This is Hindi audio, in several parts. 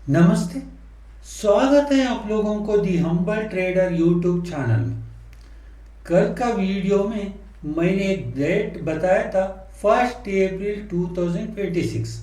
नमस्ते। स्वागत है आप लोगों को दी हम्बल ट्रेडर यूट्यूब चैनल में। कल का वीडियो में मैंने एक डेट बताया था 1 अप्रैल 2026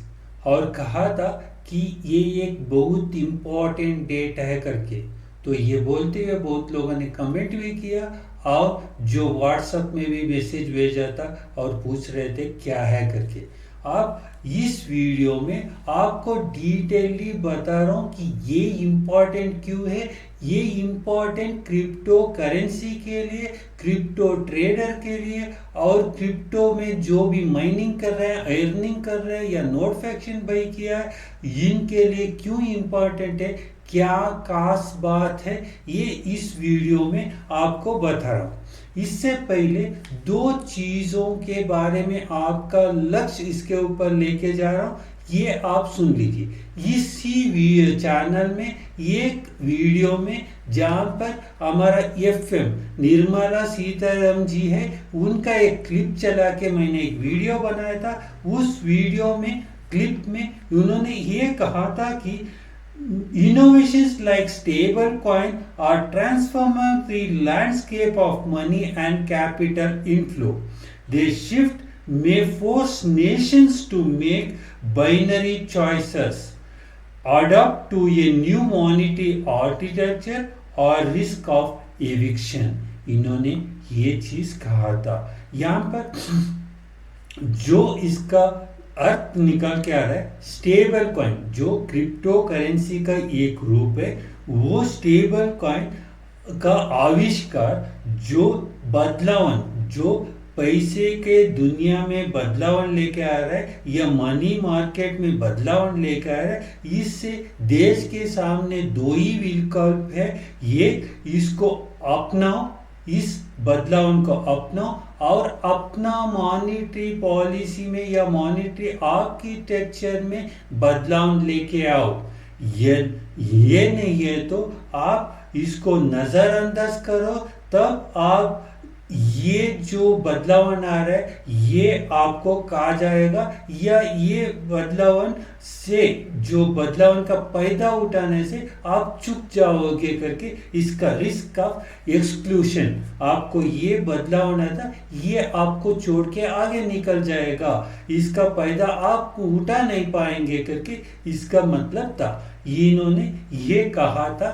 और कहा था कि ये एक बहुत इम्पोर्टेंट डेट है करके। तो ये बोलते हुए बहुत लोगों ने कमेंट भी किया और जो व्हाट्सएप में भी मैसेज भेजा था और पूछ रहे थे क्या है करके। आप इस वीडियो में आपको डिटेलली बता रहा हूँ कि ये इम्पोर्टेंट क्यों है। ये इम्पोर्टेंट क्रिप्टो करेंसी के लिए, क्रिप्टो ट्रेडर के लिए और क्रिप्टो में जो भी माइनिंग कर रहे हैं, अर्निंग कर रहे हैं या नोट फ्रैक्शन बाई किया है, इनके लिए क्यों इम्पोर्टेंट है, क्या खास बात है, ये इस वीडियो में आपको बता रहा हूँ। इससे पहले दो चीज़ों के बारे में आपका लक्ष्य इसके ऊपर लेके जा रहा हूँ, ये आप सुन लीजिए। इसी चैनल में एक वीडियो में जहाँ पर हमारा एफएम निर्मला सीताराम जी है, उनका एक क्लिप चला के मैंने एक वीडियो बनाया था। उस वीडियो में क्लिप में उन्होंने ये कहा था कि innovations like stablecoin are transforming the landscape of money and capital inflow. Their shift may force nations to make binary choices, adapt to a new monetary architecture or risk of eviction. इन्होंने ये चीज कहा था। यहाँ पर जो इसका अर्थ निकल के आ रहा है, स्टेबल कॉइन जो क्रिप्टो करेंसी का एक रूप है, वो स्टेबल कॉइन का आविष्कार जो बदलावन, जो पैसे के दुनिया में बदलावन लेके आ रहा है या मनी मार्केट में बदलावन लेके आ रहा है, इससे देश के सामने दो ही विकल्प है। ये इसको अपनाओ, इस बदलाव को अपनाओ और अपना मॉनेटरी पॉलिसी में या मॉनेटरी आर्किटेक्चर में बदलाव लेके आओ। ये नहीं है तो आप इसको नज़रअंदाज करो, तब आप ये जो बदलावन आ रहा है ये आपको कहा जाएगा, या ये बदलावन से जो बदलावन का फायदा उठाने से आप चुक जाओगे करके, इसका रिस्क ऑफ एक्सक्लूशन, आपको ये बदलावन आता ये आपको छोड़ के आगे निकल जाएगा, इसका फायदा आप उठा नहीं पाएंगे करके इसका मतलब था। इन्होंने ये कहा था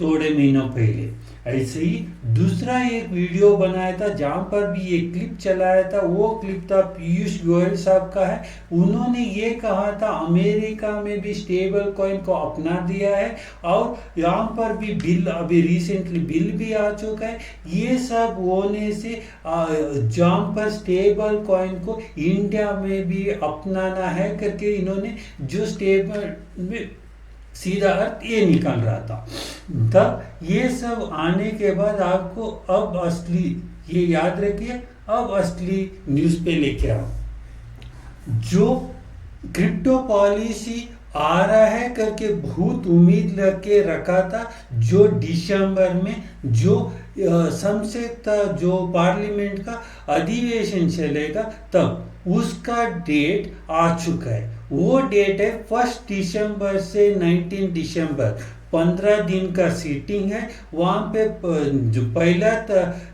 थोड़े महीनों पहले। ऐसे ही दूसरा एक वीडियो बनाया था जहाँ पर भी ये क्लिप चलाया था, वो क्लिप था पीयूष गोयल साहब का है। उन्होंने ये कहा था अमेरिका में भी स्टेबल कॉइन को अपना दिया है और यहाँ पर भी बिल, अभी रिसेंटली बिल भी आ चुका है। ये सब होने से जहाँ पर स्टेबल कॉइन को इंडिया में भी अपनाना है करके इन्होंने जो स्टेबल में सीधा अर्थ ये निकल रहा था। तब ये सब आने के बाद आपको अब असली, ये याद रखिए, अब असली न्यूज़ पे लेके आओ। जो क्रिप्टो पॉलिसी आ रहा है करके बहुत उम्मीद रखे रखा था, जो दिसंबर में जो संसद जो पार्लियामेंट का अधिवेशन चलेगा तब उसका डेट आ चुका है। वो डेट है 1 दिसंबर से 19 दिसंबर, 15 दिन का सीटिंग है वहाँ पे। जो पहला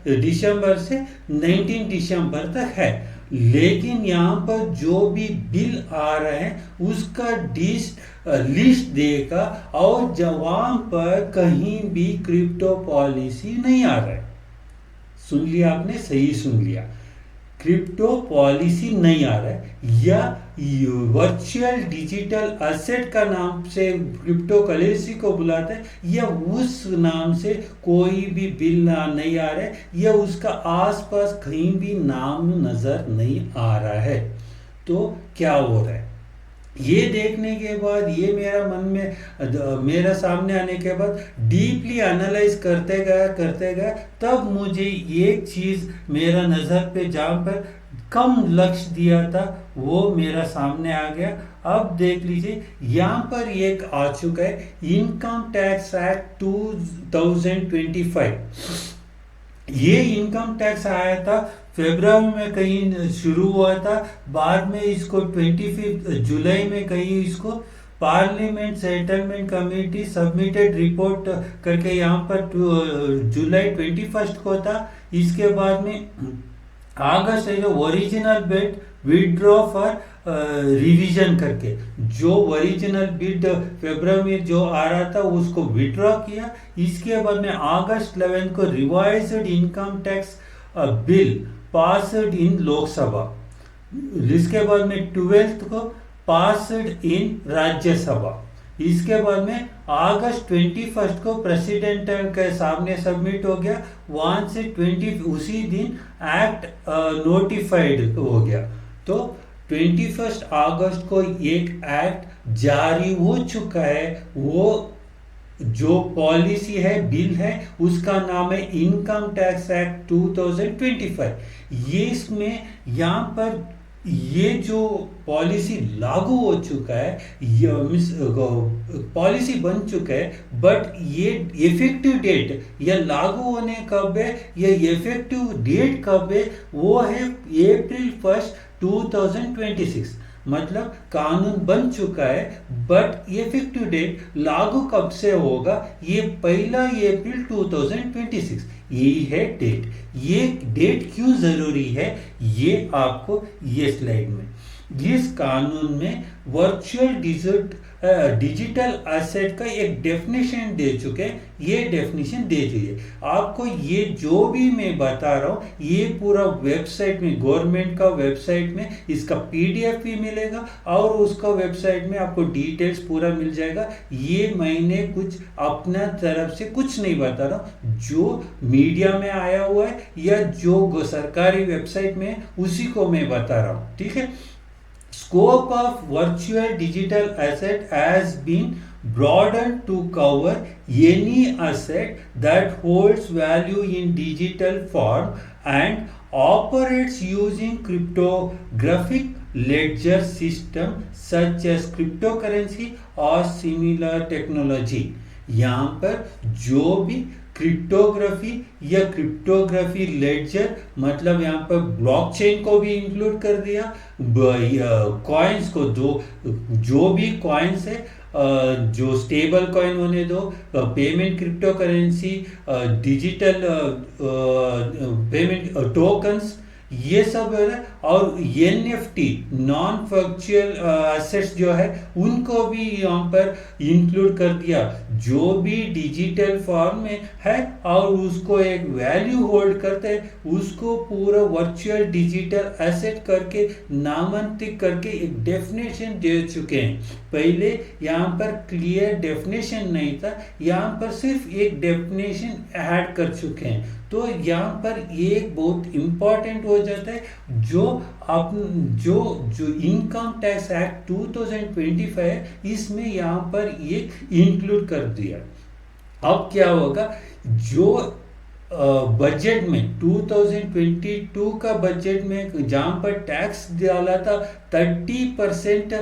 दिसंबर से 19 दिसंबर तक है। लेकिन यहाँ पर जो भी बिल आ रहे हैं उसका लिस्ट देगा और जवाब पर कहीं भी क्रिप्टो पॉलिसी नहीं आ रहा है। सुन लिया आपने, सही सुन लिया, क्रिप्टो पॉलिसी नहीं आ रहा है, या वर्चुअल डिजिटल एसेट का नाम से क्रिप्टो करेंसी को बुलाते हैं, या उस नाम से कोई भी बिल नहीं आ रहा है, या उसका आसपास कहीं भी नाम नजर नहीं आ रहा है। तो क्या हो रहा है ये देखने के बाद, ये मेरा मन में मेरा सामने आने के बाद डीपली एनालाइज करते गया, तब मुझे एक चीज़ मेरा नज़र पे जहाँ पर कम लक्ष्य दिया था वो मेरा सामने आ गया। अब देख लीजिए, यहाँ पर एक आ चुका है इनकम टैक्स एक्ट 2025। ये इनकम टैक्स आया था फरवरी में कहीं शुरू हुआ था, बाद में इसको 25 जुलाई में कहीं इसको parliament settlement committee submitted report करके यहाँ पर जुलाई 21 को था। इसके बाद में अगस्त है जो original bid withdraw for revision करके, जो ओरिजिनल बिड फरवरी में जो आ रहा था उसको विड्रॉ किया। इसके बाद में अगस्त 11 को revised income tax bill passed in Lok Sabha. इसके बाद में 12 को पास्ड इन राज्यसभा। इसके बाद में अगस्त 21 को प्रेसिडेंट के सामने सबमिट हो गया। वहां से 20 उसी दिन एक्ट नोटिफाइड हो गया। तो 21 अगस्त को एक एक्ट जारी हो चुका है। वो जो पॉलिसी है, बिल है, उसका नाम है इनकम टैक्स एक्ट 2025। ये इसमें यहाँ पर ये जो पॉलिसी लागू हो चुका है, पॉलिसी बन चुका है, बट ये इफेक्टिव डेट या लागू होने कब है, ये इफेक्टिव डेट कब है, वो है अप्रैल 1 2026। मतलब कानून बन चुका है, बट इफेक्टिव डेट लागू कब से होगा, ये 1 अप्रैल 2026। यही है डेट। ये डेट क्यों जरूरी है, ये आपको ये स्लाइड में, जिस कानून में वर्चुअल डिजिटल एसेट का एक डेफिनेशन दे चुके हैं। ये डेफिनेशन दे दिए आपको। ये जो भी मैं बता रहा हूँ, ये पूरा वेबसाइट में, गवर्नमेंट का वेबसाइट में इसका पीडीएफ भी मिलेगा और उसका वेबसाइट में आपको डिटेल्स पूरा मिल जाएगा। ये मैंने कुछ अपना तरफ से कुछ नहीं बता रहा हूँ, जो मीडिया में आया हुआ है या जो सरकारी वेबसाइट में है, उसी को मैं बता रहा हूँ। ठीक है। Scope of virtual digital asset has been broadened to cover any asset that holds value in digital form and operates using cryptographic ledger system such as cryptocurrency or similar technology। यहाँ पर जो भी क्रिप्टोग्राफी या क्रिप्टोग्राफी लेडजर, मतलब यहाँ पर ब्लॉकचेन को भी इंक्लूड कर दिया, कॉइन्स को, जो भी कॉइन्स है, जो स्टेबल कॉइन होने दो, payment crypto currency, digital payment tokens, ये सब है। और एनएफटी नॉन फंक्चुअल एसेट्स जो है, उनको भी यहाँ पर इंक्लूड कर दिया। जो भी डिजिटल फॉर्म में है और उसको एक वैल्यू होल्ड करते हैं, उसको पूरा वर्चुअल डिजिटल एसेट करके नामांकित करके एक डेफिनेशन दे चुके हैं। पहले यहाँ पर क्लियर डेफिनेशन नहीं था, यहाँ पर सिर्फ एक डेफिनेशन ऐड कर चुके हैं। तो यहाँ पर एक बहुत इंपॉर्टेंट हो जाता है, जो इनकम टैक्स एक्ट 2025 है, इसमें यहाँ पर ये इंक्लूड कर दिया। अब क्या होगा, जो बजट में 2022 का बजट में जहाँ पर टैक्स डाला था, 30%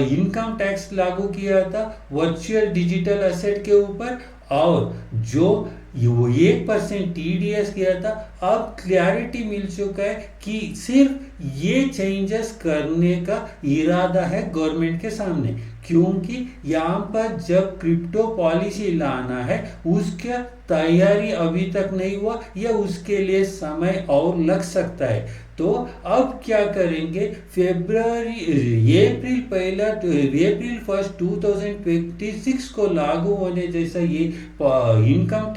इनकम टैक्स लागू किया था वर्चुअल डिजिटल एसेट के ऊपर, और जो वो 1% टीडीएस किया था। अब क्लैरिटी मिल चुका है कि सिर्फ ये चेंजेस करने का इरादा है गवर्नमेंट के सामने, क्योंकि यहाँ पर जब क्रिप्टो पॉलिसी लाना है, उसका तैयारी अभी तक नहीं हुआ या उसके लिए समय और लग सकता है। तो अब क्या करेंगे, अप्रैल 1 2026 को लागू होने जैसा ये इनकम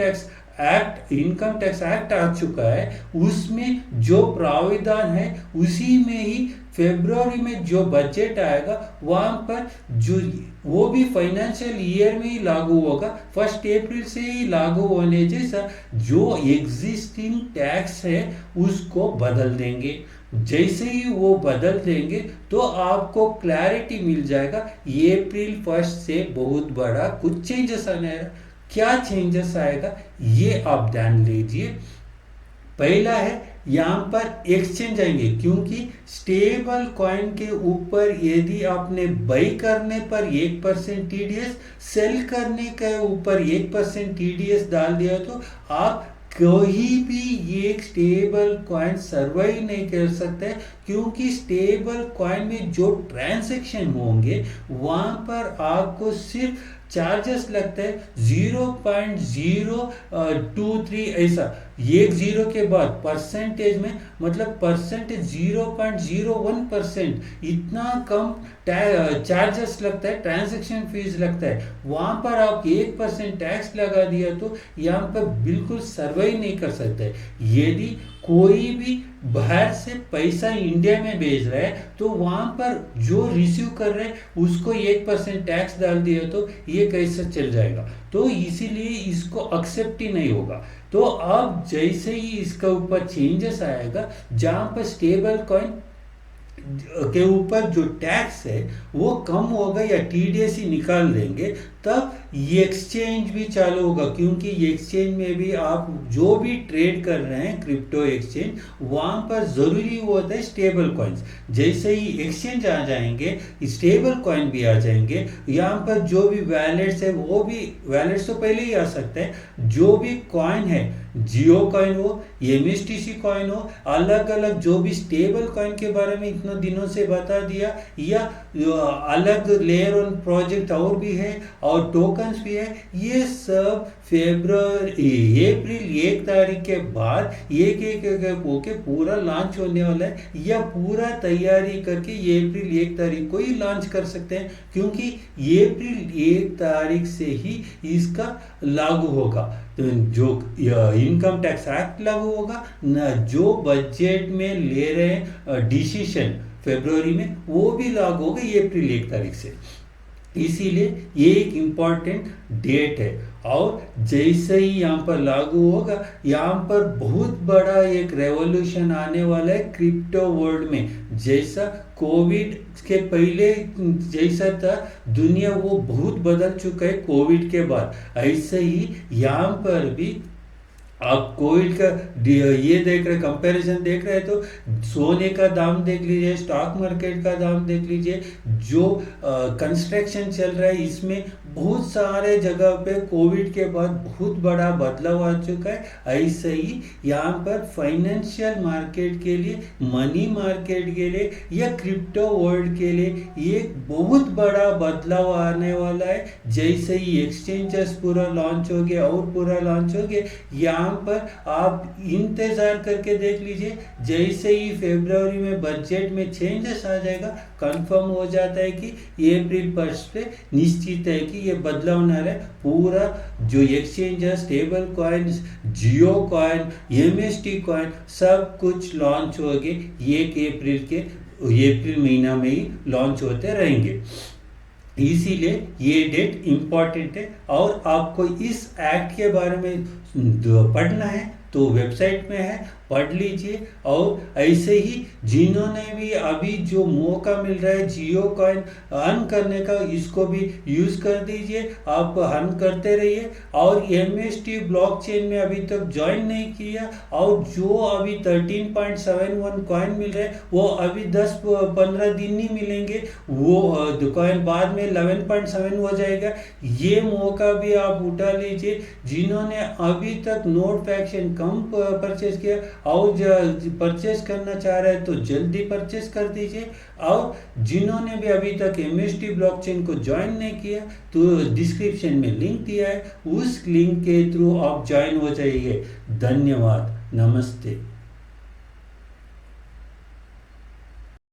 टैक्स एक्ट आ चुका है, उसमें जो प्राविधान है उसी में ही फरवरी में जो बजट आएगा, वहाँ पर जो वो भी फाइनेंशियल ईयर में ही लागू होगा। 1 अप्रैल से ही लागू होने जैसा जो एग्जिस्टिंग टैक्स है उसको बदल देंगे। जैसे ही वो बदल देंगे तो आपको क्लैरिटी मिल जाएगा अप्रैल 1 से बहुत बड़ा कुछ चेंजेस आने है। क्या चेंजेस आएगा ये आप ध्यान लीजिए। पहला है, यहाँ पर एक्सचेंज आएंगे, क्योंकि स्टेबल कॉइन के ऊपर यदि आपने बाई करने पर 1% टीडीएस, सेल करने के ऊपर 1% टीडीएस डाल दिया तो आप कोई भी एक स्टेबल कॉइन सर्वाइव नहीं कर सकता है, क्योंकि स्टेबल कॉइन में जो ट्रांजैक्शन होंगे वहां पर आपको सिर्फ चार्जेस लगता है 0.023, ऐसा एक जीरो के बाद परसेंटेज में, मतलब परसेंटेज 0.01%, इतना कम चार्जेस लगता है, ट्रांजैक्शन फीस लगता है। वहां पर आप 1% टैक्स लगा दिया तो यहाँ पर बिल्कुल सर्वाइव नहीं कर सकते। यदि कोई भी बाहर से पैसा इंडिया में भेज रहा है तो वहां पर जो रिसीव कर रहे हैं उसको 1% टैक्स डाल दिया तो ये कैसे चल जाएगा। तो इसीलिए इसको एक्सेप्ट ही नहीं होगा। तो अब जैसे ही इसका ऊपर चेंजेस आएगा, जहां पर स्टेबल कॉइन के ऊपर जो टैक्स है वो कम होगा या टीडीएस ही निकाल देंगे, तब ये एक्सचेंज भी चालू होगा। क्योंकि ये एक्सचेंज में भी आप जो भी ट्रेड कर रहे हैं क्रिप्टो एक्सचेंज, वहां पर जरूरी होता है स्टेबल कॉइन्स। जैसे ही एक्सचेंज आ जाएंगे स्टेबल कॉइन भी आ जाएंगे। यहाँ पर जो भी वैलेट्स है, वो भी वैलेट्स तो पहले ही आ सकते हैं, जो भी कॉइन है, जियो कॉइन हो, एमएसटीसी कॉइन हो, अलग अलग जो भी स्टेबल कॉइन के बारे में इतने दिनों से बता दिया, या अलग लेयर ऑन प्रोजेक्ट और भी है और टोकन्स भी है, ये सब अप्रैल 1 तारीख के बाद एक एक होके पूरा लॉन्च होने वाला है, या पूरा तैयारी करके ये अप्रैल 1 तारीख को ही लॉन्च कर सकते हैं। क्योंकि अप्रैल 1 तारीख से ही इसका लागू होगा, जो इनकम टैक्स एक्ट लागू होगा न, जो बजट में ले रहे डिसीजन फरवरी में वो भी लागू होगा अप्रैल 1 तारीख से। इसीलिए ये एक इम्पॉर्टेंट डेट है। और जैसे ही यहाँ पर लागू होगा, यहाँ पर बहुत बड़ा एक रेवोल्यूशन आने वाला है क्रिप्टो वर्ल्ड में। जैसा कोविड के पहले जैसा था दुनिया, वो बहुत बदल चुका है कोविड के बाद, ऐसे ही यहाँ पर भी आप कोविड का ये देख रहे, कंपैरिजन देख रहे हैं तो सोने का दाम देख लीजिए, स्टॉक मार्केट का दाम देख लीजिए, जो कंस्ट्रक्शन चल रहा है इसमें बहुत सारे जगह पे कोविड के बाद बहुत बड़ा बदलाव आ चुका है। ऐसे ही यहाँ पर फाइनेंशियल मार्केट के लिए, मनी मार्केट के लिए या क्रिप्टो वर्ल्ड के लिए एक बहुत बड़ा बदलाव आने वाला है। जैसे ही एक्सचेंजेस पूरा लॉन्च हो गया और पूरा लॉन्च हो गया, यहाँ पर आप इंतजार करके देख लीजिए। जैसे ही फरवरी में बजट में चेंजेस आ जाएगा, कंफर्म हो जाता है कि अप्रैल 1 से निश्चित है कि ये बदलाव होने वाला है। पूरा जो एक्सचेंज है, स्टेबल कॉइन्स, जियो कॉइन, एमएसटी कॉइन, सब कुछ लॉन्च होंगे 1 अप्रैल के, अप्रैल महीना में ही लॉन्च होते रहेंगे। इसीलिए ये डेट इम्पॉर्टेंट है। और आपको इस एक्ट के बारे में पढ़ना है तो वेबसाइट में है, पढ़ लीजिए। और ऐसे ही जिन्होंने भी अभी जो मौका मिल रहा है जियो कॉइन अर्न करने का, इसको भी यूज़ कर दीजिए, आप अर्न करते रहिए। और एमएसटी ब्लॉकचेन में अभी तक ज्वाइन नहीं किया, और जो अभी 13.71 कॉइन मिल रहे हैं वो अभी 10-15 दिन ही मिलेंगे, वो कॉइन बाद में 11.7 हो जाएगा। ये मौका भी आप उठा लीजिए। जिन्होंने अभी तक नोट फैक्शन कम परचेज किया और परचेज करना चाह रहे हैं तो जल्दी परचेज कर दीजिए। और जिन्होंने भी अभी तक एमएसटी ब्लॉकचेन को ज्वाइन नहीं किया तो डिस्क्रिप्शन में लिंक दिया है, उस लिंक के थ्रू आप ज्वाइन हो जाइए। धन्यवाद, नमस्ते।